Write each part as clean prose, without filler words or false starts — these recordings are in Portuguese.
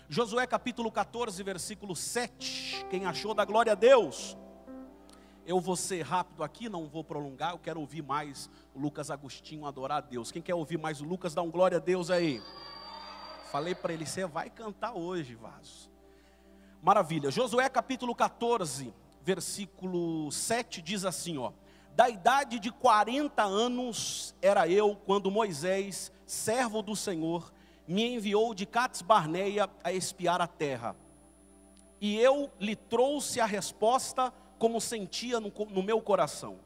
Josué capítulo 14, versículo 7. Quem achou, dá glória a Deus. Eu vou ser rápido aqui, não vou prolongar. Eu quero ouvir mais o Lucas Agostinho adorar a Deus. Quem quer ouvir mais o Lucas, dá um glória a Deus aí. Falei para ele, você vai cantar hoje, vaso. Maravilha. Josué capítulo 14, versículo 7 diz assim, ó: da idade de 40 anos era eu, quando Moisés, servo do Senhor, me enviou de Cades Barneia a espiar a terra. E eu lhe trouxe a resposta como sentia no meu coração.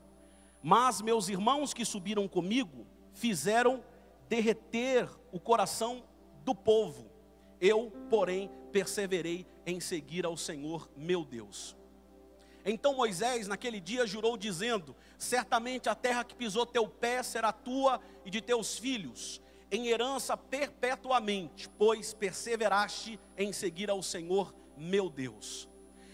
Mas meus irmãos que subiram comigo fizeram derreter o coração do povo. Eu, porém, perseverei em seguir ao Senhor meu Deus. Então Moisés naquele dia jurou dizendo: certamente a terra que pisou teu pé será tua e de teus filhos, em herança perpetuamente, pois perseveraste em seguir ao Senhor meu Deus.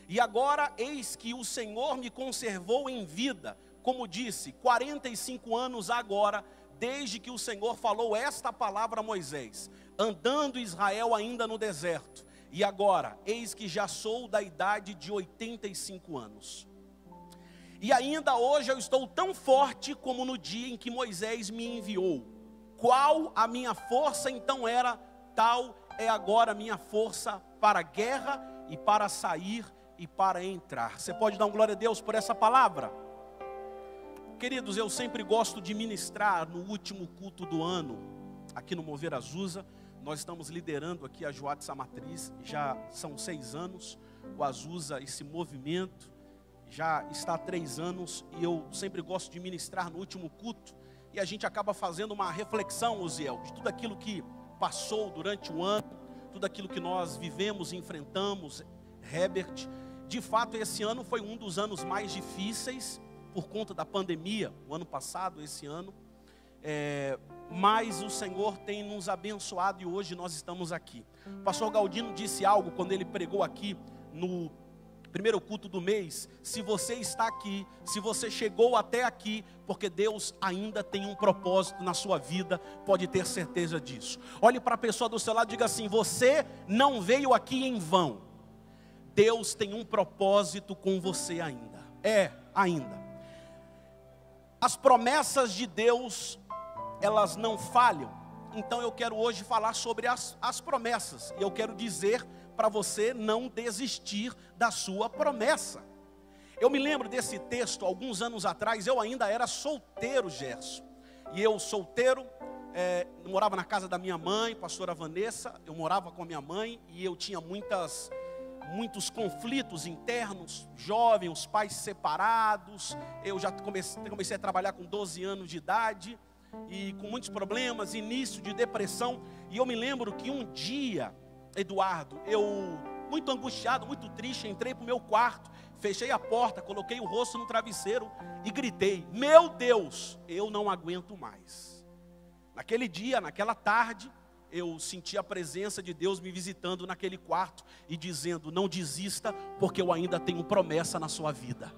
E agora eis que o Senhor me conservou em vida, como disse, 45 anos agora, desde que o Senhor falou esta palavra a Moisés, andando Israel ainda no deserto. E agora, eis que já sou da idade de 85 anos. E ainda hoje eu estou tão forte como no dia em que Moisés me enviou. Qual a minha força então era, tal é agora a minha força para a guerra e para sair e para entrar. Você pode dar um glória a Deus por essa palavra? Queridos, eu sempre gosto de ministrar no último culto do ano, aqui no Mover Azusa. Nós estamos liderando aqui a Joatsa Matriz, já são 6 anos, o Azusa, esse movimento, já está há 3 anos, e eu sempre gosto de ministrar no último culto, e a gente acaba fazendo uma reflexão, Uziel, de tudo aquilo que passou durante o ano, tudo aquilo que nós vivemos e enfrentamos, Herbert. De fato, esse ano foi um dos anos mais difíceis, por conta da pandemia, o ano passado, esse ano, mas o Senhor tem nos abençoado e hoje nós estamos aqui. O pastor Galdino disse algo quando ele pregou aqui no primeiro culto do mês: se você está aqui, se você chegou até aqui, porque Deus ainda tem um propósito na sua vida, pode ter certeza disso. Olhe para a pessoa do seu lado e diga assim: você não veio aqui em vão, Deus tem um propósito com você ainda, ainda. As promessas de Deus, elas não falham. Então eu quero hoje falar sobre as promessas, e eu quero dizer para você não desistir da sua promessa. Eu me lembro desse texto, alguns anos atrás, eu ainda era solteiro, Gerson. E eu solteiro, morava na casa da minha mãe, pastora Vanessa, eu morava com a minha mãe, e eu tinha muitos conflitos internos, jovem, os pais separados. Eu já comecei a trabalhar com 12 anos de idade, e com muitos problemas, início de depressão. E eu me lembro que um dia, Eduardo, eu muito angustiado, muito triste, entrei para o meu quarto, fechei a porta, coloquei o rosto no travesseiro e gritei: meu Deus, eu não aguento mais. Naquele dia, naquela tarde, eu senti a presença de Deus me visitando naquele quarto e dizendo: não desista, porque eu ainda tenho promessa na sua vida.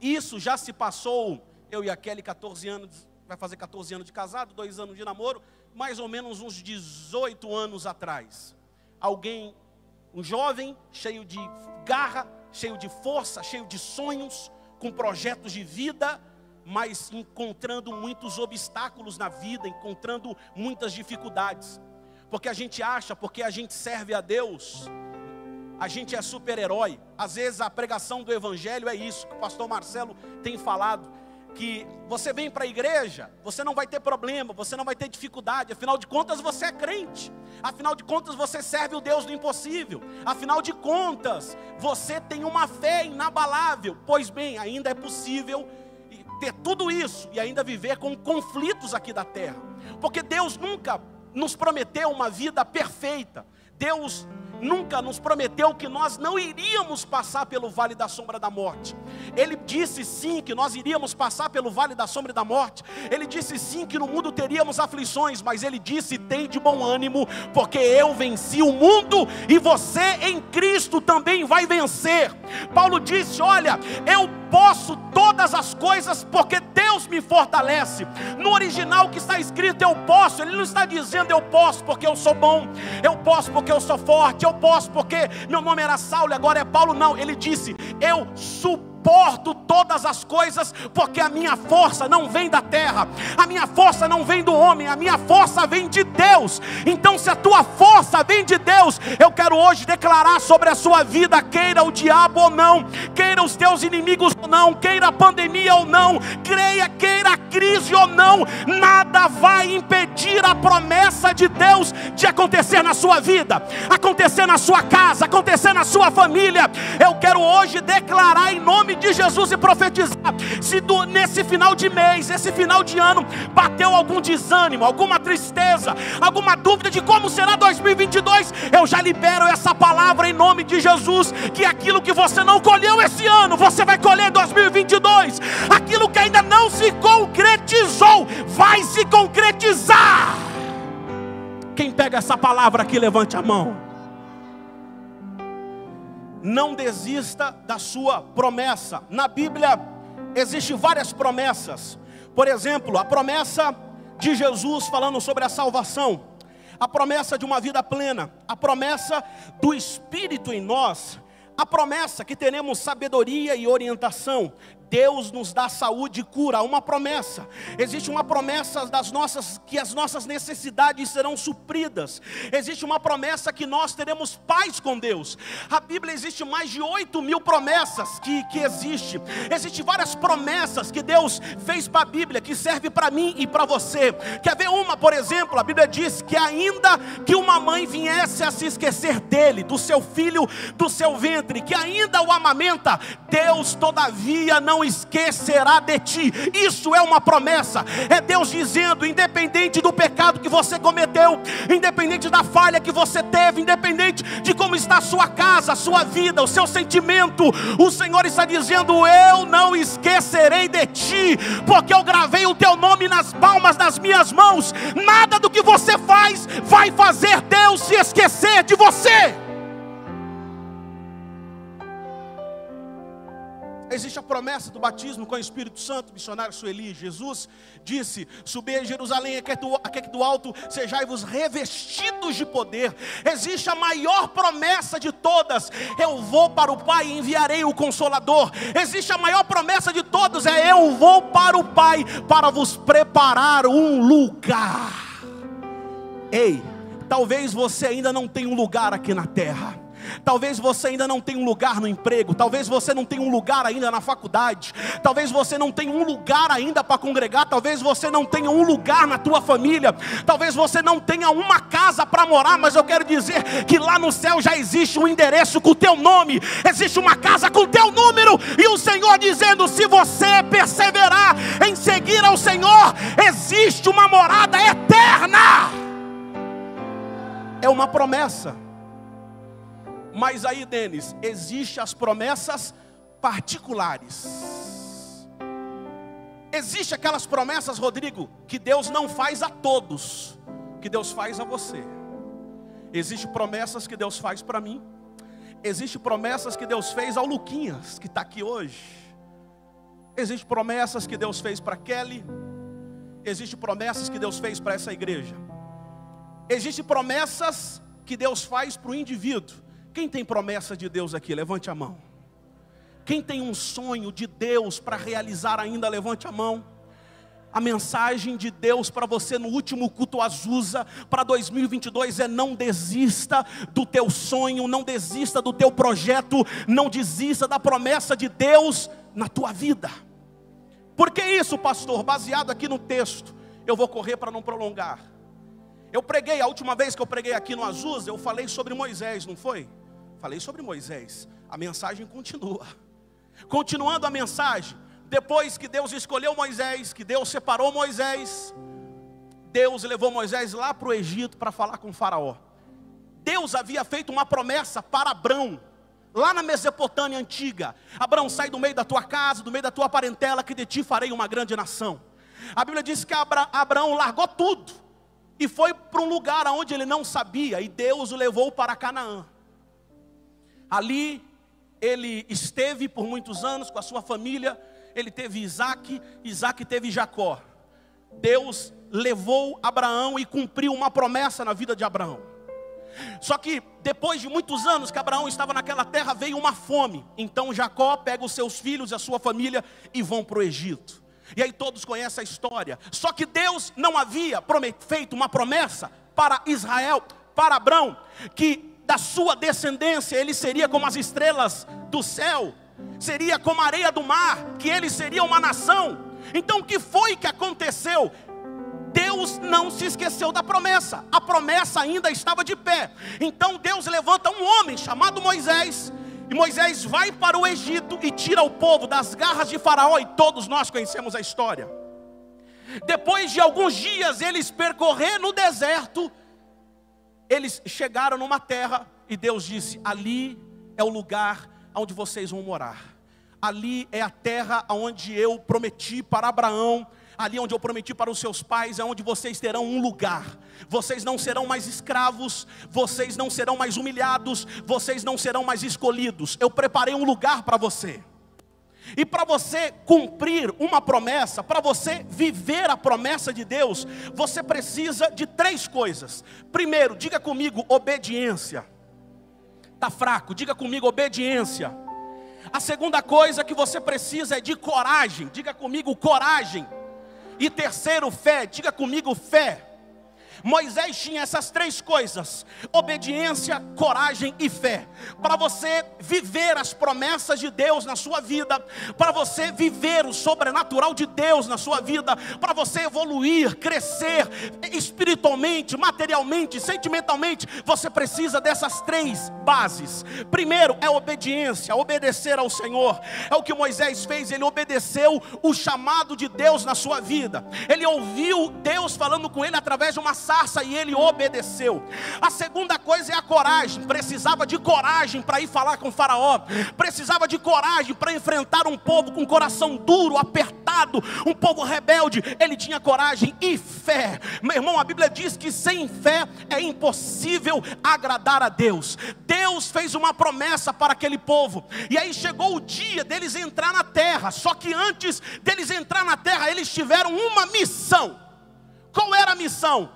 Isso já se passou, eu e a Kelly, 14 anos, vai fazer 14 anos de casado, 2 anos de namoro, mais ou menos uns 18 anos atrás. Um jovem, cheio de garra, cheio de força, cheio de sonhos, com projetos de vida, mas encontrando muitos obstáculos na vida, encontrando muitas dificuldades. Porque a gente acha, porque a gente serve a Deus, a gente é super-herói. Às vezes a pregação do evangelho é isso, que o pastor Marcelo tem falado, que você vem para a igreja, você não vai ter problema, você não vai ter dificuldade, afinal de contas você é crente, afinal de contas você serve o Deus do impossível, afinal de contas você tem uma fé inabalável. Pois bem, ainda é possível ter tudo isso e ainda viver com conflitos aqui da terra, porque Deus nunca nos prometeu uma vida perfeita. Deus, nunca nos prometeu que nós não iríamos passar pelo vale da sombra da morte. Ele disse sim que nós iríamos passar pelo vale da sombra da morte. Ele disse sim que no mundo teríamos aflições, mas Ele disse: tem de bom ânimo, porque eu venci o mundo, e você em Cristo também vai vencer. Paulo disse: olha, eu posso todas as coisas porque Deus me fortalece. No original que está escrito eu posso, ele não está dizendo eu posso porque eu sou bom, eu posso porque eu sou forte, eu posso porque meu nome era Saulo e agora é Paulo. Não, ele disse: eu suporto todas as coisas, porque a minha força não vem da terra, a minha força não vem do homem, a minha força vem de Deus. Então, se a tua força vem de Deus, eu quero hoje declarar sobre a sua vida, queira o diabo ou não, queira os teus inimigos ou não, queira a pandemia ou não, queira a crise ou não, nada vai impedir a promessa de Deus de acontecer na sua vida, acontecer na sua casa, acontecer na sua família. Eu quero hoje declarar em nome de Jesus e profetizar: se nesse final de mês, esse final de ano, bateu algum desânimo, alguma tristeza, alguma dúvida de como será 2022, eu já libero essa palavra em nome de Jesus, que aquilo que você não colheu esse ano, você vai colher em 2022, aquilo que ainda não se concretizou, vai se concretizar. Quem pega essa palavra aqui, levante a mão. Não desista da sua promessa. Na Bíblia existem várias promessas. Por exemplo, a promessa de Jesus falando sobre a salvação, a promessa de uma vida plena, a promessa do Espírito em nós, a promessa que teremos sabedoria e orientação. Deus nos dá saúde e cura, uma promessa. Existe uma promessa que as nossas necessidades serão supridas. Existe uma promessa que nós teremos paz com Deus. A Bíblia existe mais de 8.000 promessas que existe. Existem várias promessas que Deus fez para a Bíblia, que serve para mim e para você. Quer ver uma, por exemplo? A Bíblia diz que ainda que uma mãe viesse a se esquecer dele, do seu filho, do seu ventre, que ainda o amamenta, Deus todavia não esquecerá de ti. Isso é uma promessa. É Deus dizendo: independente do pecado que você cometeu, independente da falha que você teve, independente de como está a sua casa, a sua vida, o seu sentimento, o Senhor está dizendo: eu não esquecerei de ti, porque eu gravei o teu nome nas palmas das minhas mãos. Nada do que você faz vai fazer Deus se esquecer de você. Existe a promessa do batismo com o Espírito Santo. Missionário Sueli, Jesus disse: subi a Jerusalém, aqui do alto, sejai-vos revestidos de poder. Existe a maior promessa de todas: eu vou para o Pai e enviarei o Consolador. Existe a maior promessa de todos: é eu vou para o Pai para vos preparar um lugar. Ei, talvez você ainda não tenha um lugar aqui na terra. Talvez você ainda não tenha um lugar no emprego. Talvez você não tenha um lugar ainda na faculdade. Talvez você não tenha um lugar ainda para congregar. Talvez você não tenha um lugar na tua família. Talvez você não tenha uma casa para morar. Mas eu quero dizer que lá no céu já existe um endereço com o teu nome. Existe uma casa com o teu número. E o Senhor dizendo: se você perseverar em seguir ao Senhor, existe uma morada eterna. É uma promessa. Mas aí, Denis, existem as promessas particulares. Existem aquelas promessas, Rodrigo, que Deus não faz a todos, que Deus faz a você. Existem promessas que Deus faz para mim. Existem promessas que Deus fez ao Luquinhas, que está aqui hoje. Existem promessas que Deus fez para Kelly. Existem promessas que Deus fez para essa igreja. Existem promessas que Deus faz para o indivíduo. Quem tem promessa de Deus aqui? Levante a mão. Quem tem um sonho de Deus para realizar ainda? Levante a mão. A mensagem de Deus para você no último culto Azusa para 2022 é: não desista do teu sonho, não desista do teu projeto, não desista da promessa de Deus na tua vida. Por que isso, pastor? Baseado aqui no texto, eu vou correr para não prolongar. Eu preguei, a última vez que eu preguei aqui no Azusa, eu falei sobre Moisés, não foi? Falei sobre Moisés. A mensagem continua. Continuando a mensagem, depois que Deus escolheu Moisés, que Deus separou Moisés, Deus levou Moisés lá para o Egito para falar com o faraó. Deus havia feito uma promessa para Abrão, lá na Mesopotâmia antiga. Abrão, sai do meio da tua casa, do meio da tua parentela, que de ti farei uma grande nação. A Bíblia diz que Abrão largou tudo e foi para um lugar onde ele não sabia, e Deus o levou para Canaã. Ali ele esteve por muitos anos com a sua família. Ele teve Isaac, Isaac teve Jacó. Deus levou Abraão e cumpriu uma promessa na vida de Abraão. Só que depois de muitos anos que Abraão estava naquela terra, veio uma fome. Então Jacó pega os seus filhos e a sua família e vão para o Egito. E aí todos conhecem a história. Só que Deus não havia feito uma promessa para Israel, para Abraão, que da sua descendência ele seria como as estrelas do céu, seria como a areia do mar, que ele seria uma nação. Então o que foi que aconteceu? Deus não se esqueceu da promessa, a promessa ainda estava de pé. Então Deus levanta um homem chamado Moisés, e Moisés vai para o Egito e tira o povo das garras de Faraó, e todos nós conhecemos a história. Depois de alguns dias eles percorrer no deserto, eles chegaram numa terra, e Deus disse: ali é o lugar onde vocês vão morar. Ali é a terra onde eu prometi para Abraão, ali onde eu prometi para os seus pais, é onde vocês terão um lugar. Vocês não serão mais escravos, vocês não serão mais humilhados, vocês não serão mais escolhidos. Eu preparei um lugar para você. E para você cumprir uma promessa, para você viver a promessa de Deus, você precisa de 3 coisas. Primeiro, diga comigo, obediência. Está fraco, diga comigo, obediência. A segunda coisa que você precisa é de coragem. Diga comigo, coragem. E terceiro, fé. Diga comigo, fé. Moisés tinha essas 3 coisas: obediência, coragem e fé. Para você viver as promessas de Deus na sua vida, para você viver o sobrenatural de Deus na sua vida, para você evoluir, crescer espiritualmente, materialmente, sentimentalmente, você precisa dessas 3 bases. Primeiro é obediência, obedecer ao Senhor. É o que Moisés fez, ele obedeceu o chamado de Deus na sua vida. Ele ouviu Deus falando com ele através de uma sarça, e ele obedeceu. A segunda coisa é a coragem. Precisava de coragem para ir falar com Faraó, precisava de coragem para enfrentar um povo com coração duro, apertado, um povo rebelde. Ele tinha coragem e fé. Meu irmão, a Bíblia diz que sem fé é impossível agradar a Deus. Deus fez uma promessa para aquele povo, e aí chegou o dia deles entrar na terra. Só que antes deles entrar na terra, eles tiveram uma missão. Qual era a missão?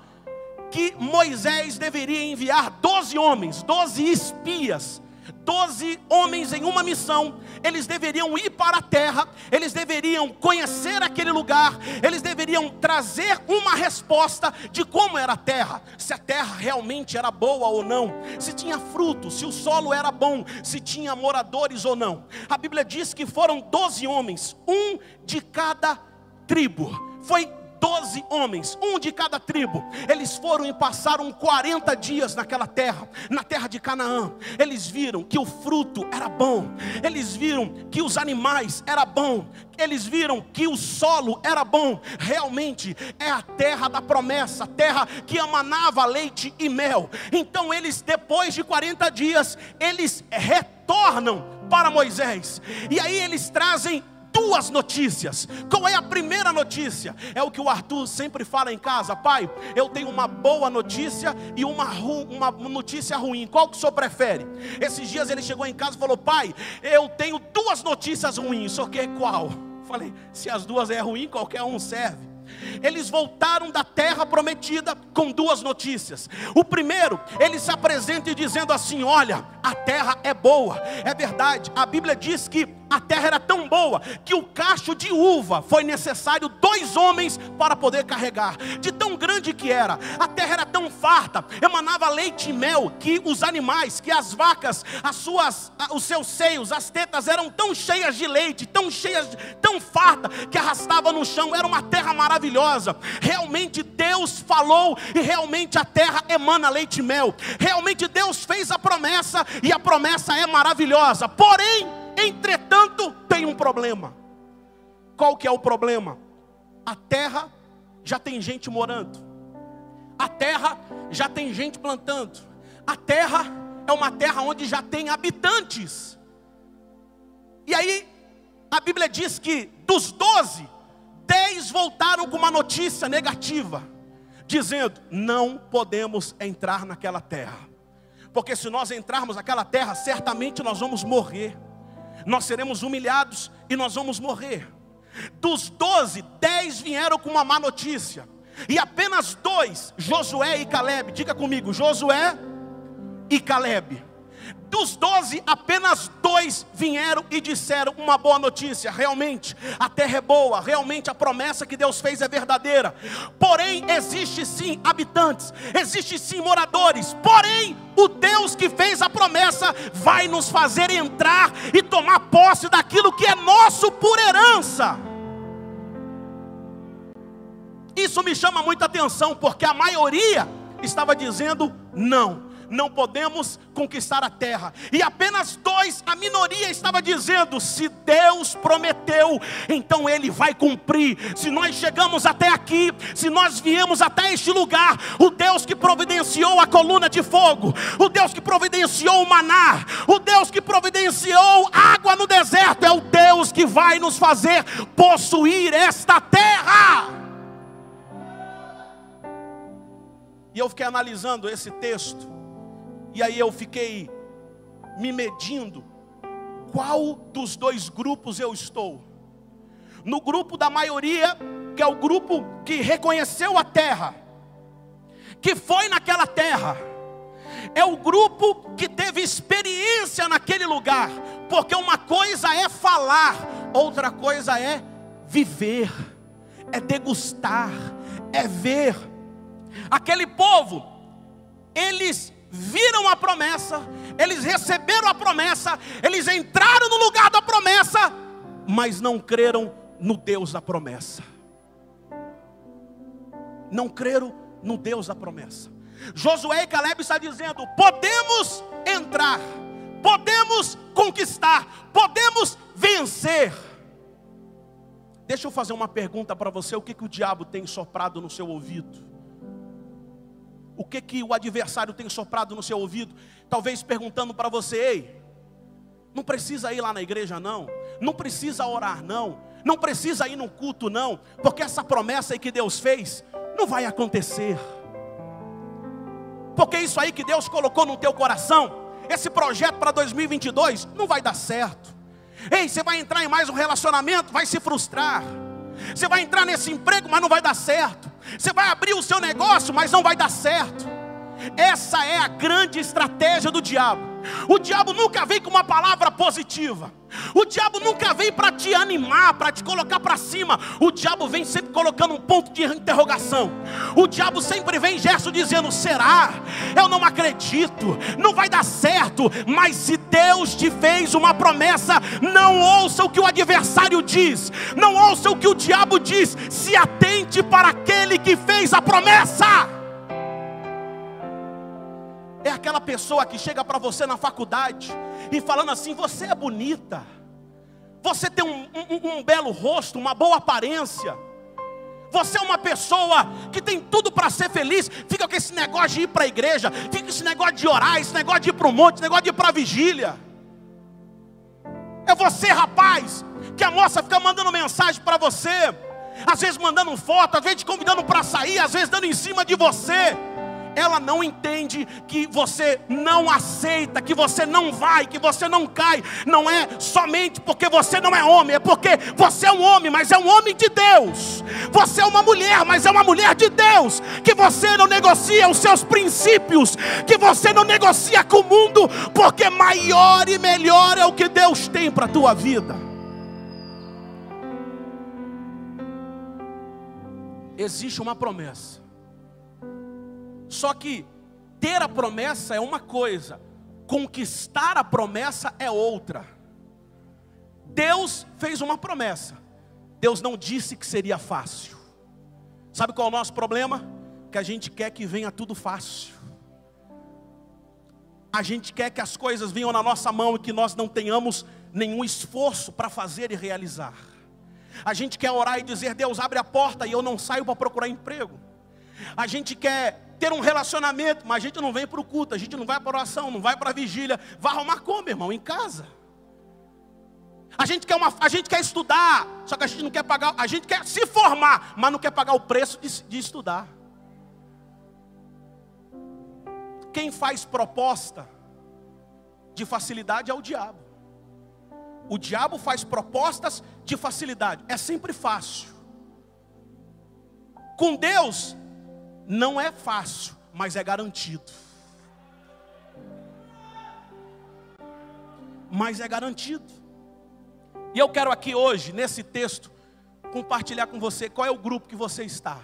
Que Moisés deveria enviar 12 homens, 12 espias, 12 homens em uma missão. Eles deveriam ir para a terra, eles deveriam conhecer aquele lugar, eles deveriam trazer uma resposta de como era a terra, se a terra realmente era boa ou não, se tinha fruto, se o solo era bom, se tinha moradores ou não. A Bíblia diz que foram 12 homens, um de cada tribo. Foi 12 homens, um de cada tribo. Eles foram e passaram 40 dias naquela terra, na terra de Canaã. Eles viram que o fruto era bom, eles viram que os animais eram bons, eles viram que o solo era bom. Realmente é a terra da promessa, a terra que emanava leite e mel. Então eles, depois de 40 dias, eles retornam para Moisés, e aí eles trazem 2 notícias. Qual é a primeira notícia? É o que o Arthur sempre fala em casa: pai, eu tenho uma boa notícia e uma notícia ruim. Qual que o senhor prefere? Esses dias ele chegou em casa e falou: pai, eu tenho 2 notícias ruins. O senhor quer qual? Falei: se as 2 é ruim, qualquer um serve. Eles voltaram da terra prometida com 2 notícias. O primeiro, eles se apresentam dizendo assim: olha, a terra é boa. É verdade, a Bíblia diz que a terra era tão boa que o cacho de uva foi necessário 2 homens para poder carregar, de tão grande que era. A terra era tão farta, emanava leite e mel, que os animais, que as vacas, os seus seios, as tetas eram tão cheias de leite, tão farta, que arrastava no chão. Era uma terra maravilhosa. Realmente Deus falou, e realmente a terra emana leite e mel. Realmente Deus fez a promessa, e a promessa é maravilhosa. Porém, entretanto, tem um problema. Qual que é o problema? A terra já tem gente morando, a terra já tem gente plantando, A terra é uma terra onde já tem habitantes. E aí, a Bíblia diz que dos 12, 10 voltaram com uma notícia negativa, dizendo: não podemos entrar naquela terra, porque se nós entrarmos naquela terra, certamente nós vamos morrer. Nós seremos humilhados e nós vamos morrer. Dos 12, 10 vieram com uma má notícia. E apenas 2, Josué e Caleb. Diga comigo, Josué e Caleb. Dos 12, apenas 2 vieram e disseram uma boa notícia. Realmente, a terra é boa. Realmente, a promessa que Deus fez é verdadeira. Porém, existe sim habitantes. Existe sim moradores. Porém, o Deus que fez a promessa vai nos fazer entrar e tomar posse daquilo que é nosso por herança. Isso me chama muita atenção, porque a maioria estava dizendo não podemos conquistar a terra. E apenas 2, a minoria, estava dizendo: se Deus prometeu, então Ele vai cumprir. Se nós chegamos até aqui, se nós viemos até este lugar, o Deus que providenciou a coluna de fogo, o Deus que providenciou o maná, o Deus que providenciou água no deserto, é o Deus que vai nos fazer possuir esta terra. E eu fiquei analisando esse texto, e aí eu fiquei me medindo, qual dos 2 grupos eu estou? No grupo da maioria, que é o grupo que reconheceu a terra, que foi naquela terra. É o grupo que teve experiência naquele lugar, porque uma coisa é falar, outra coisa é viver, é degustar, é ver. Aquele povo, eles viram a promessa, eles receberam a promessa, eles entraram no lugar da promessa, mas não creram no Deus da promessa. Não creram no Deus da promessa. Josué e Caleb estão dizendo: podemos entrar, podemos conquistar, podemos vencer. Deixa eu fazer uma pergunta para você: o que o diabo tem soprado no seu ouvido? O que o adversário tem soprado no seu ouvido? Talvez perguntando para você: ei, não precisa ir lá na igreja não, não precisa orar não precisa ir no culto não, porque essa promessa aí que Deus fez, não vai acontecer. Porque isso aí que Deus colocou no teu coração, esse projeto para 2022, não vai dar certo. Ei, você vai entrar em mais um relacionamento, vai se frustrar. Você vai entrar nesse emprego, mas não vai dar certo. Você vai abrir o seu negócio, mas não vai dar certo. Essa é a grande estratégia do diabo. O diabo nunca vem com uma palavra positiva. O diabo nunca vem para te animar, para te colocar para cima. O diabo vem sempre colocando um ponto de interrogação. O diabo sempre vem gesto dizendo: será? Eu não acredito, não vai dar certo. Mas se Deus te fez uma promessa, não ouça o que o adversário diz, não ouça o que o diabo diz. Se atente para aquele que fez a promessa. É aquela pessoa que chega para você na faculdade e falando assim: você é bonita, você tem um belo rosto, uma boa aparência, você é uma pessoa que tem tudo para ser feliz. Fica com esse negócio de ir para a igreja, fica com esse negócio de orar, esse negócio de ir para o monte, esse negócio de ir para a vigília. É você, rapaz, que a moça fica mandando mensagem para você, às vezes mandando foto, às vezes te convidando para sair, às vezes dando em cima de você. Ela não entende que você não aceita, que você não vai, que você não cai. Não é somente porque você não é homem, é porque você é um homem, mas é um homem de Deus. Você é uma mulher, mas é uma mulher de Deus. Que você não negocia os seus princípios, que você não negocia com o mundo, porque maior e melhor é o que Deus tem para a tua vida. Existe uma promessa. Só que ter a promessa é uma coisa, conquistar a promessa é outra. Deus fez uma promessa, Deus não disse que seria fácil. Sabe qual é o nosso problema? Que a gente quer que venha tudo fácil. A gente quer que as coisas venham na nossa mão e que nós não tenhamos nenhum esforço para fazer e realizar. A gente quer orar e dizer: Deus, abre a porta, e eu não saio para procurar emprego. A gente quer ter um relacionamento, mas a gente não vem para o culto, a gente não vai para a oração, não vai para a vigília. Vai arrumar como, irmão? Em casa. A gente quer estudar, só que a gente não quer pagar, a gente quer se formar, mas não quer pagar o preço de estudar. Quem faz proposta de facilidade é o diabo. O diabo faz propostas de facilidade, é sempre fácil. Com Deus, não é fácil, mas é garantido. Mas é garantido. E eu quero aqui hoje, nesse texto, compartilhar com você qual é o grupo que você está.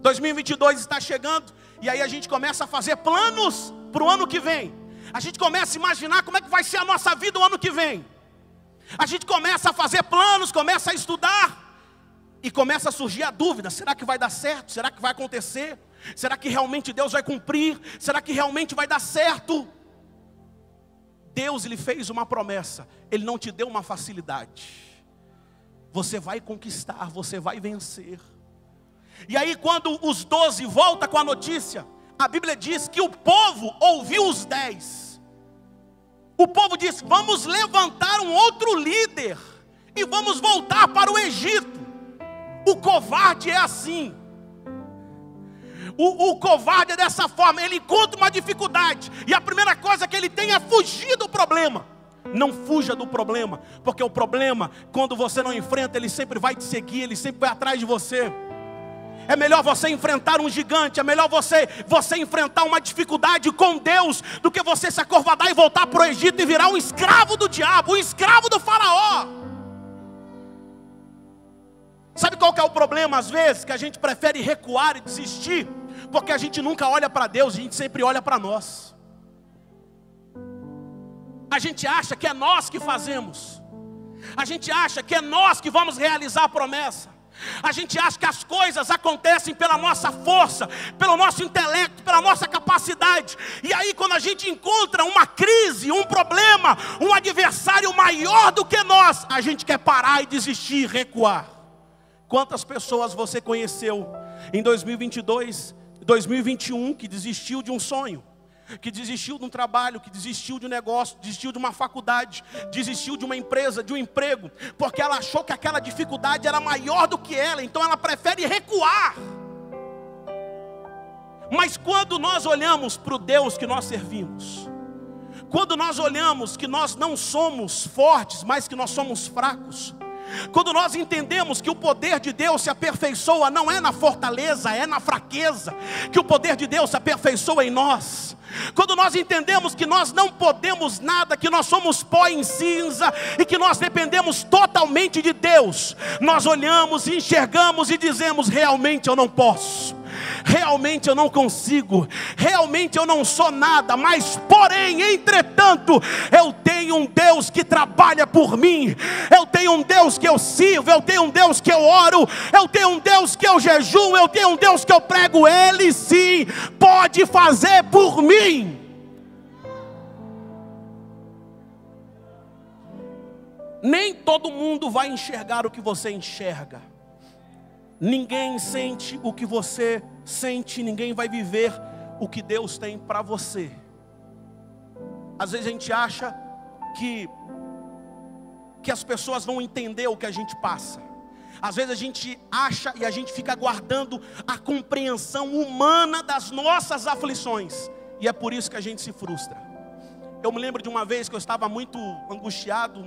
2022 está chegando, e aí a gente começa a fazer planos para o ano que vem. A gente começa a imaginar como é que vai ser a nossa vida o ano que vem. A gente começa a fazer planos, começa a estudar, e começa a surgir a dúvida: será que vai dar certo? Será que vai acontecer? Será que realmente Deus vai cumprir? Será que realmente vai dar certo? Deus lhe fez uma promessa, Ele não te deu uma facilidade. Você vai conquistar, você vai vencer. E aí quando os 12 voltam com a notícia, a Bíblia diz que o povo ouviu os 10. O povo disse: vamos levantar um outro líder e vamos voltar para o Egito. O covarde é assim. O covarde é dessa forma. Ele encontra uma dificuldade, e a primeira coisa que ele tem é fugir do problema. Não fuja do problema, porque o problema, quando você não enfrenta, ele sempre vai te seguir, ele sempre vai atrás de você. É melhor você enfrentar um gigante, é melhor você enfrentar uma dificuldade com Deus, do que você se acovardar e voltar para o Egito e virar um escravo do diabo, um escravo do faraó. Sabe qual que é o problema às vezes? Que a gente prefere recuar e desistir, porque a gente nunca olha para Deus, a gente sempre olha para nós. A gente acha que é nós que fazemos. A gente acha que é nós que vamos realizar a promessa. A gente acha que as coisas acontecem pela nossa força, pelo nosso intelecto, pela nossa capacidade. E aí quando a gente encontra uma crise, um problema, um adversário maior do que nós, a gente quer parar e desistir, recuar. Quantas pessoas você conheceu em 2022, 2021, que desistiu de um sonho, que desistiu de um trabalho, que desistiu de um negócio, desistiu de uma faculdade, desistiu de uma empresa, de um emprego, porque ela achou que aquela dificuldade era maior do que ela, então ela prefere recuar. Mas quando nós olhamos para o Deus que nós servimos, quando nós olhamos que nós não somos fortes, mas que nós somos fracos, quando nós entendemos que o poder de Deus se aperfeiçoa não é na fortaleza, é na fraqueza, que o poder de Deus se aperfeiçoa em nós, quando nós entendemos que nós não podemos nada, que nós somos pó em cinza e que nós dependemos totalmente de Deus, nós olhamos e enxergamos e dizemos: realmente eu não posso, realmente eu não consigo, realmente eu não sou nada, mas porém, entretanto, eu tenho um Deus que trabalha por mim, eu tenho um Deus que eu sirvo, eu tenho um Deus que eu oro, eu tenho um Deus que eu jejuo, eu tenho um Deus que eu prego. Ele sim pode fazer por mim. Nem todo mundo vai enxergar o que você enxerga. Ninguém sente o que você sente, ninguém vai viver o que Deus tem para você. Às vezes a gente acha que as pessoas vão entender o que a gente passa. Às vezes a gente acha e a gente fica aguardando a compreensão humana das nossas aflições, e é por isso que a gente se frustra. Eu me lembro de uma vez que eu estava muito angustiado,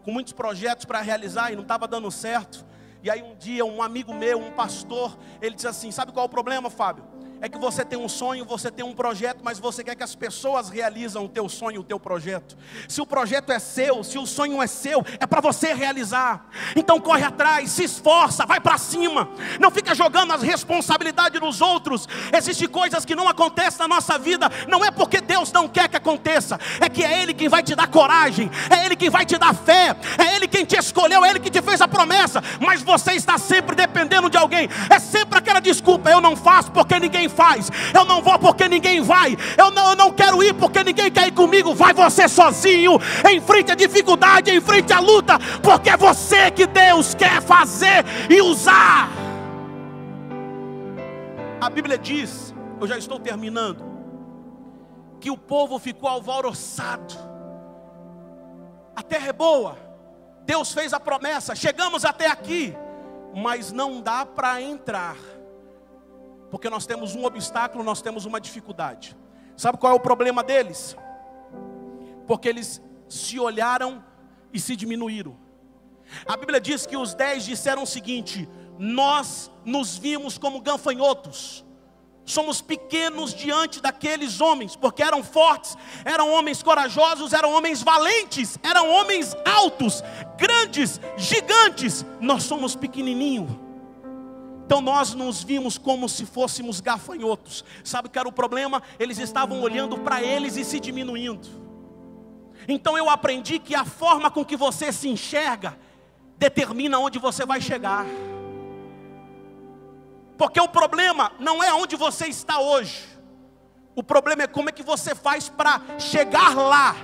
com muitos projetos para realizar e não estava dando certo. E aí um dia um amigo meu, um pastor, ele disse assim: sabe qual é o problema, Fábio? É que você tem um sonho, você tem um projeto, mas você quer que as pessoas realizam o teu sonho, o teu projeto. Se o projeto é seu, se o sonho é seu, é para você realizar. Então corre atrás, se esforça, vai para cima. Não fica jogando as responsabilidades nos outros. Existem coisas que não acontecem na nossa vida, não é porque Deus não quer que aconteça, é que é Ele quem vai te dar coragem, é Ele quem vai te dar fé, é Ele quem te escolheu, é Ele que te fez a promessa. Mas você está sempre dependendo de alguém. É sempre aquela desculpa: eu não faço porque ninguém faz, eu não vou porque ninguém vai, eu não quero ir porque ninguém quer ir comigo. Vai você sozinho, enfrente a dificuldade, enfrente a luta, porque é você que Deus quer fazer e usar. A Bíblia diz, eu já estou terminando, que o povo ficou alvoroçado. A terra é boa, Deus fez a promessa, chegamos até aqui, mas não dá para entrar, porque nós temos um obstáculo, nós temos uma dificuldade. Sabe qual é o problema deles? Porque eles se olharam e se diminuíram. A Bíblia diz que os 10 disseram o seguinte: nós nos vimos como gafanhotos, somos pequenos diante daqueles homens, porque eram fortes, eram homens corajosos, eram homens valentes, eram homens altos, grandes, gigantes. Nós somos pequenininhos. Então nós nos vimos como se fôssemos gafanhotos. Sabe o que era o problema? Eles estavam olhando para eles e se diminuindo. Então eu aprendi que a forma com que você se enxerga determina onde você vai chegar. Porque o problema não é onde você está hoje, o problema é como é que você faz para chegar lá.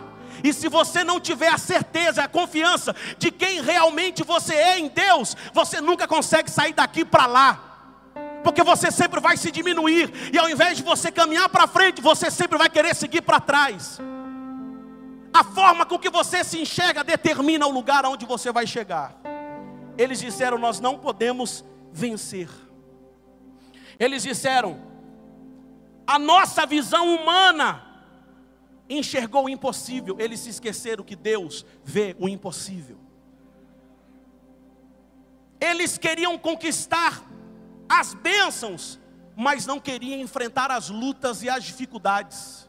E se você não tiver a certeza, a confiança de quem realmente você é em Deus, você nunca consegue sair daqui para lá, porque você sempre vai se diminuir, e ao invés de você caminhar para frente, você sempre vai querer seguir para trás. A forma com que você se enxerga determina o lugar aonde você vai chegar. Eles disseram: nós não podemos vencer. Eles disseram: a nossa visão humana enxergou o impossível. Eles se esqueceram que Deus vê o impossível. Eles queriam conquistar as bênçãos, mas não queriam enfrentar as lutas e as dificuldades.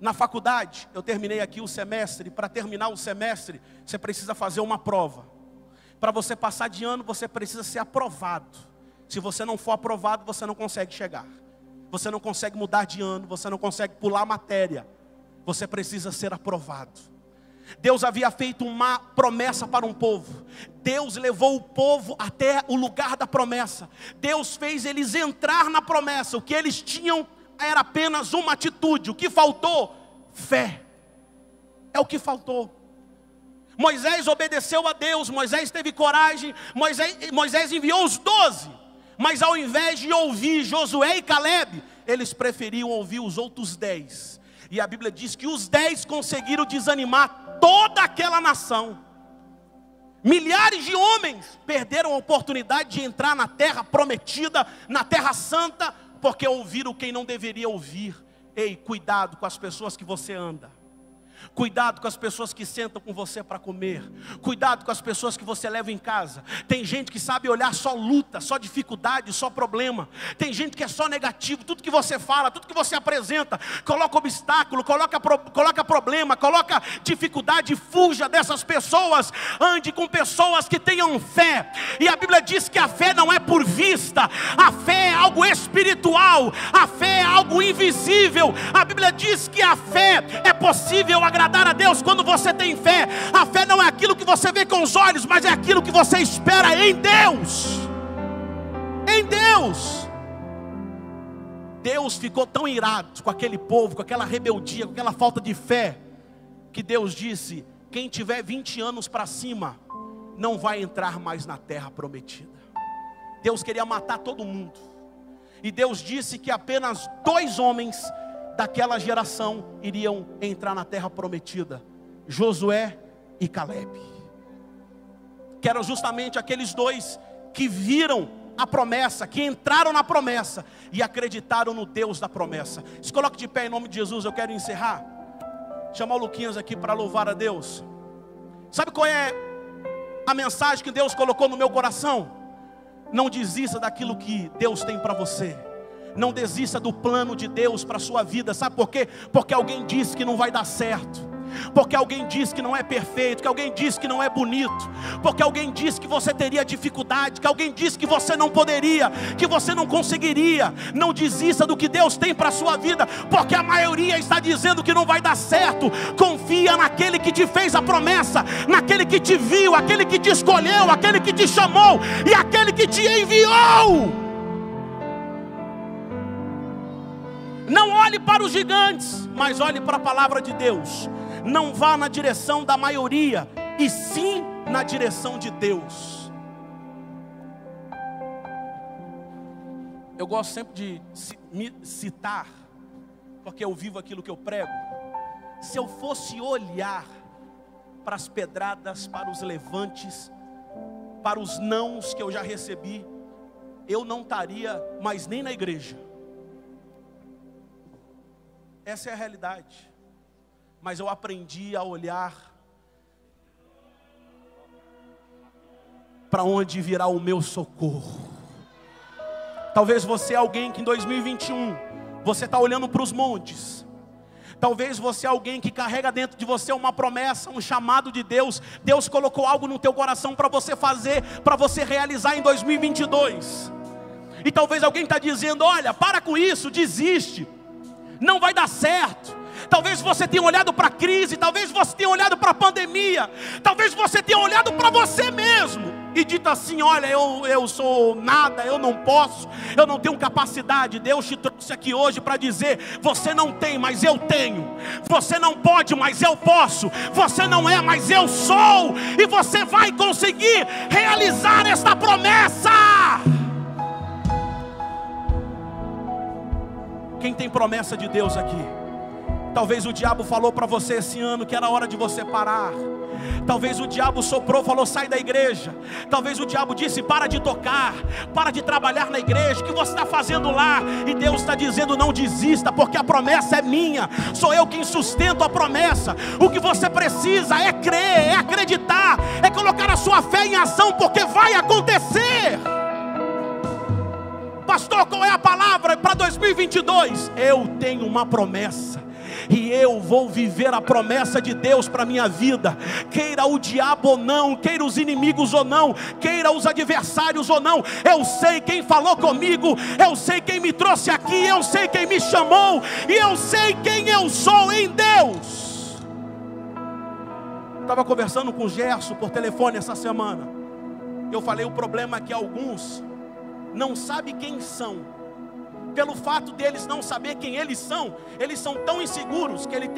Na faculdade, eu terminei aqui o semestre. Para terminar o semestre, você precisa fazer uma prova. Para você passar de ano, você precisa ser aprovado. Se você não for aprovado, você não consegue chegar. Você não consegue mudar de ano, você não consegue pular matéria. Você precisa ser aprovado. Deus havia feito uma promessa para um povo. Deus levou o povo até o lugar da promessa. Deus fez eles entrar na promessa. O que eles tinham era apenas uma atitude. O que faltou? Fé. É o que faltou. Moisés obedeceu a Deus, Moisés teve coragem, Moisés enviou os 12. Mas ao invés de ouvir Josué e Caleb, eles preferiam ouvir os outros 10. E a Bíblia diz que os 10 conseguiram desanimar toda aquela nação. Milhares de homens perderam a oportunidade de entrar na terra prometida, na terra santa, porque ouviram quem não deveria ouvir. Ei, cuidado com as pessoas que você anda. Cuidado com as pessoas que sentam com você para comer. Cuidado com as pessoas que você leva em casa. Tem gente que sabe olhar só luta, só dificuldade, só problema. Tem gente que é só negativo. Tudo que você fala, tudo que você apresenta, coloca obstáculo, coloca problema, coloca dificuldade. Fuja dessas pessoas. Ande com pessoas que tenham fé. E a Bíblia diz que a fé não é por vista. A fé é algo espiritual. A fé é algo invisível. A Bíblia diz que a fé é possível agradar a Deus quando você tem fé. A fé não é aquilo que você vê com os olhos, mas é aquilo que você espera em Deus. Em Deus. Deus ficou tão irado com aquele povo, com aquela rebeldia, com aquela falta de fé, que Deus disse: quem tiver 20 anos para cima não vai entrar mais na terra prometida. Deus queria matar todo mundo. E Deus disse que apenas 2 homens daquela geração iriam entrar na terra prometida: Josué e Caleb. Que eram justamente aqueles 2 que viram a promessa, que entraram na promessa e acreditaram no Deus da promessa. Se coloque de pé em nome de Jesus. Eu quero encerrar. Chamar o Luquinhas aqui para louvar a Deus. Sabe qual é a mensagem que Deus colocou no meu coração? Não desista daquilo que Deus tem para você. Não desista do plano de Deus para a sua vida. Sabe por quê? Porque alguém disse que não vai dar certo. Porque alguém disse que não é perfeito. Que alguém disse que não é bonito. Porque alguém disse que você teria dificuldade. Que alguém disse que você não poderia. Que você não conseguiria. Não desista do que Deus tem para a sua vida. Porque a maioria está dizendo que não vai dar certo. Confia naquele que te fez a promessa. Naquele que te viu. Aquele que te escolheu. Aquele que te chamou. E aquele que te enviou. Não olhe para os gigantes, mas olhe para a palavra de Deus. Não vá na direção da maioria, e sim na direção de Deus. Eu gosto sempre de me citar, porque eu vivo aquilo que eu prego. Se eu fosse olhar para as pedradas, para os levantes, para os nãos que eu já recebi, eu não estaria mais nem na igreja. Essa é a realidade. Mas eu aprendi a olhar para onde virá o meu socorro. Talvez você é alguém que em 2021, você está olhando para os montes. Talvez você é alguém que carrega dentro de você uma promessa, um chamado de Deus. Deus colocou algo no teu coração para você fazer, para você realizar em 2022. E talvez alguém está dizendo, olha, para com isso, desiste, não vai dar certo. Talvez você tenha olhado para a crise, talvez você tenha olhado para a pandemia, talvez você tenha olhado para você mesmo e dito assim, olha, eu sou nada, eu não posso, eu não tenho capacidade. Deus te trouxe aqui hoje para dizer, você não tem, mas eu tenho. Você não pode, mas eu posso. Você não é, mas eu sou. E você vai conseguir realizar esta promessa. Quem tem promessa de Deus aqui? Talvez o diabo falou para você esse ano que era hora de você parar. Talvez o diabo soprou, falou, sai da igreja. Talvez o diabo disse, para de tocar, para de trabalhar na igreja, o que você está fazendo lá? E Deus está dizendo, não desista, porque a promessa é minha, sou eu quem sustento a promessa. O que você precisa é crer, é acreditar, é colocar a sua fé em ação, porque vai acontecer. Pastor, qual é a palavra para 2022? Eu tenho uma promessa. E eu vou viver a promessa de Deus para a minha vida. Queira o diabo ou não, queira os inimigos ou não, queira os adversários ou não, eu sei quem falou comigo, eu sei quem me trouxe aqui, eu sei quem me chamou, e eu sei quem eu sou em Deus. Estava conversando com o Gerson por telefone essa semana. Eu falei, o problema é que alguns não sabem quem são. Pelo fato deles não saber quem eles são tão inseguros que eles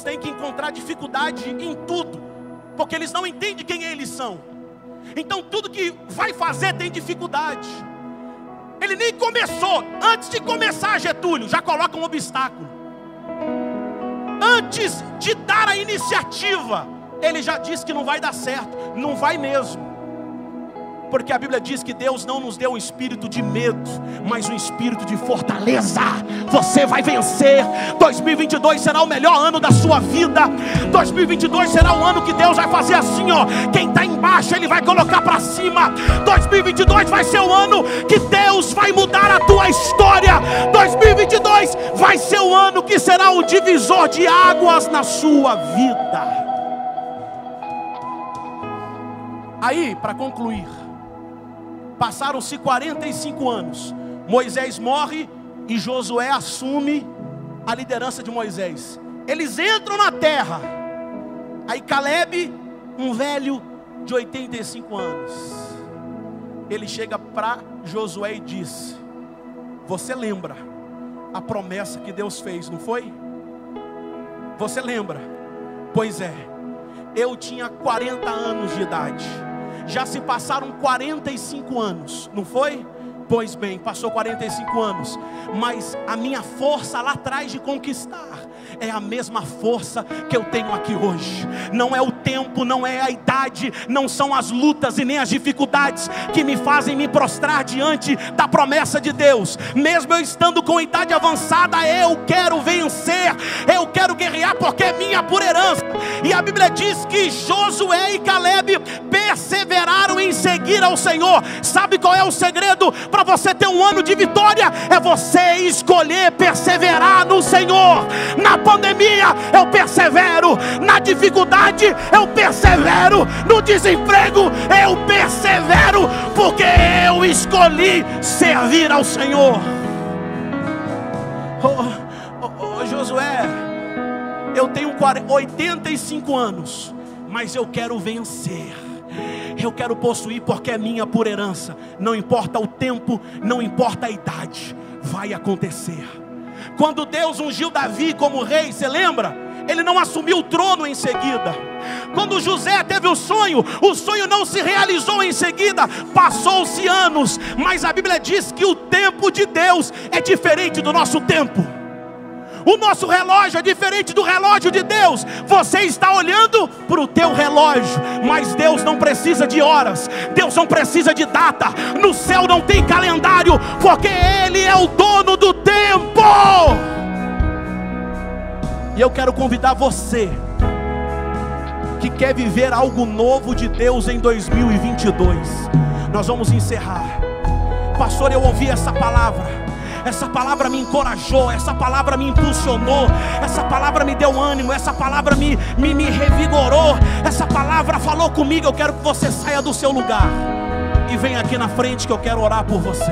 têm que encontrar dificuldade em tudo, porque eles não entendem quem eles são. Então tudo que vai fazer tem dificuldade. Ele nem começou, antes de começar, Getúlio já coloca um obstáculo. Antes de dar a iniciativa, ele já disse que não vai dar certo, não vai mesmo. Porque a Bíblia diz que Deus não nos deu um espírito de medo, mas um espírito de fortaleza. Você vai vencer. 2022 será o melhor ano da sua vida. 2022 será um ano que Deus vai fazer assim, ó. Quem está embaixo Ele vai colocar para cima. 2022 vai ser o ano que Deus vai mudar a tua história. 2022 vai ser o ano que será um divisor de águas na sua vida. Aí, para concluir, passaram-se 45 anos. Moisés morre e Josué assume a liderança de Moisés. Eles entram na terra. Aí Caleb, um velho de 85 anos, ele chega para Josué e diz, você lembra a promessa que Deus fez, não foi? Você lembra? Pois é, eu tinha 40 anos de idade. Já se passaram 45 anos, não foi? Pois bem, passou 45 anos, mas a minha força lá atrás de conquistar é a mesma força que eu tenho aqui hoje. Não é o tempo, não é a idade, não são as lutas e nem as dificuldades que me fazem me prostrar diante da promessa de Deus. Mesmo eu estando com idade avançada, eu quero vencer, eu quero guerrear, porque é minha por herança. E a Bíblia diz que Josué e Caleb perseveraram em seguir ao Senhor. Sabe qual é o segredo para você ter um ano de vitória? É você escolher perseverar no Senhor. Na pandemia eu persevero, na dificuldade eu persevero, no desemprego eu persevero, porque eu escolhi servir ao Senhor. Josué, eu tenho 85 anos, mas eu quero vencer. Eu quero possuir, porque é minha por herança. Não importa o tempo, não importa a idade, vai acontecer. Quando Deus ungiu Davi como rei, você lembra? Ele não assumiu o trono em seguida. Quando José teve o sonho não se realizou em seguida, passou-se anos, mas a Bíblia diz que o tempo de Deus é diferente do nosso tempo. O nosso relógio é diferente do relógio de Deus. Você está olhando para o teu relógio, mas Deus não precisa de horas, Deus não precisa de data. No céu não tem calendário, porque Ele é o dono do tempo. E eu quero convidar você que quer viver algo novo de Deus em 2022. Nós vamos encerrar. Pastor, eu ouvi essa palavra me encorajou, essa palavra me impulsionou, essa palavra me deu ânimo, essa palavra me revigorou, essa palavra falou comigo. Eu quero que você saia do seu lugar e venha aqui na frente, que eu quero orar por você.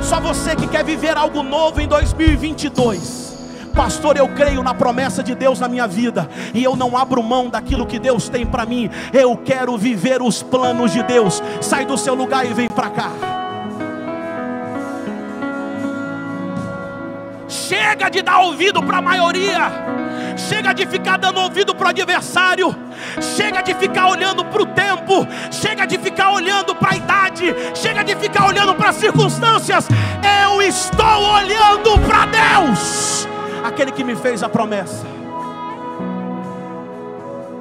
Só você que quer viver algo novo em 2022. Pastor, eu creio na promessa de Deus na minha vida, e eu não abro mão daquilo que Deus tem para mim. Eu quero viver os planos de Deus. Sai do seu lugar e vem para cá. Chega de dar ouvido para a maioria, chega de ficar dando ouvido para o adversário, chega de ficar olhando para o tempo, chega de ficar olhando para a idade, chega de ficar olhando para as circunstâncias. Eu estou olhando para Deus, aquele que me fez a promessa.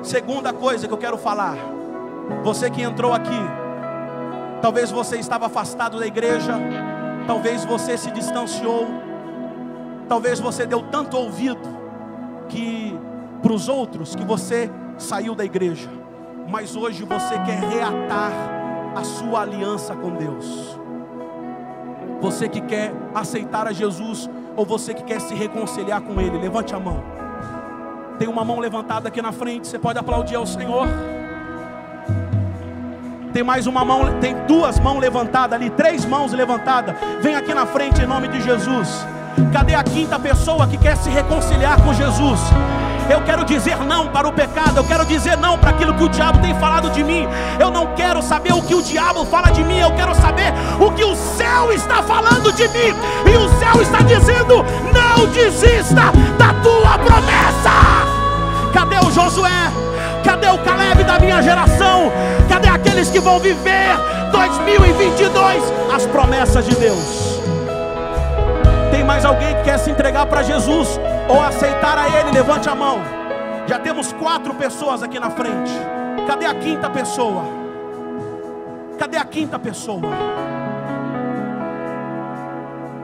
Segunda coisa que eu quero falar, você que entrou aqui, talvez você estava afastado da igreja, talvez você se distanciou, talvez você deu tanto ouvido para os outros que você saiu da igreja, mas hoje você quer reatar a sua aliança com Deus. Você que quer aceitar a Jesus, ou você que quer se reconciliar com Ele, levante a mão. Tem uma mão levantada aqui na frente, você pode aplaudir ao Senhor. Tem mais uma mão, tem duas mãos levantadas ali, 3 mãos levantadas. Vem aqui na frente em nome de Jesus. Cadê a quinta pessoa que quer se reconciliar com Jesus? Eu quero dizer não para o pecado, eu quero dizer não para aquilo que o diabo tem falado de mim. Eu não quero saber o que o diabo fala de mim, eu quero saber o que o céu está falando de mim. E o céu está dizendo: não desista da tua promessa. Cadê o Josué? Cadê o Caleb da minha geração? Cadê aqueles que vão viver 2022 as promessas de Deus? Tem mais alguém que quer se entregar para Jesus ou aceitar a Ele? Levante a mão. Já temos 4 pessoas aqui na frente. Cadê a quinta pessoa? Cadê a quinta pessoa?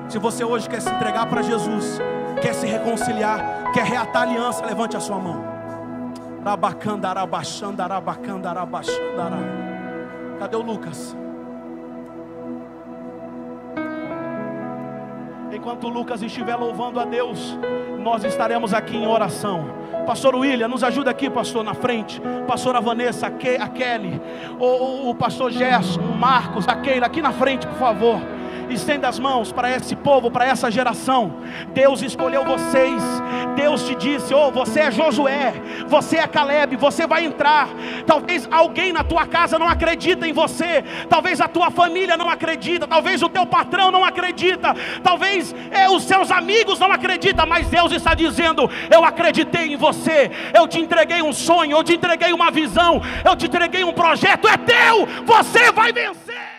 Se você hoje quer se entregar para Jesus, quer se reconciliar, quer reatar a aliança, levante a sua mão. Cadê o Lucas? Enquanto o Lucas estiver louvando a Deus, nós estaremos aqui em oração. Pastor William, nos ajuda aqui, pastor, na frente. Pastora Vanessa, a Kelly, o pastor Gerson, o Marcos, a Keila, aqui na frente, por favor. Estenda as mãos para esse povo, para essa geração. Deus escolheu vocês. Deus te disse: oh, você é Josué, você é Caleb, você vai entrar. Talvez alguém na tua casa não acredita em você, talvez a tua família não acredita, talvez o teu patrão não acredita, talvez os seus amigos não acreditam, mas Deus está dizendo: eu acreditei em você, eu te entreguei um sonho, eu te entreguei uma visão, eu te entreguei um projeto, é teu, você vai vencer.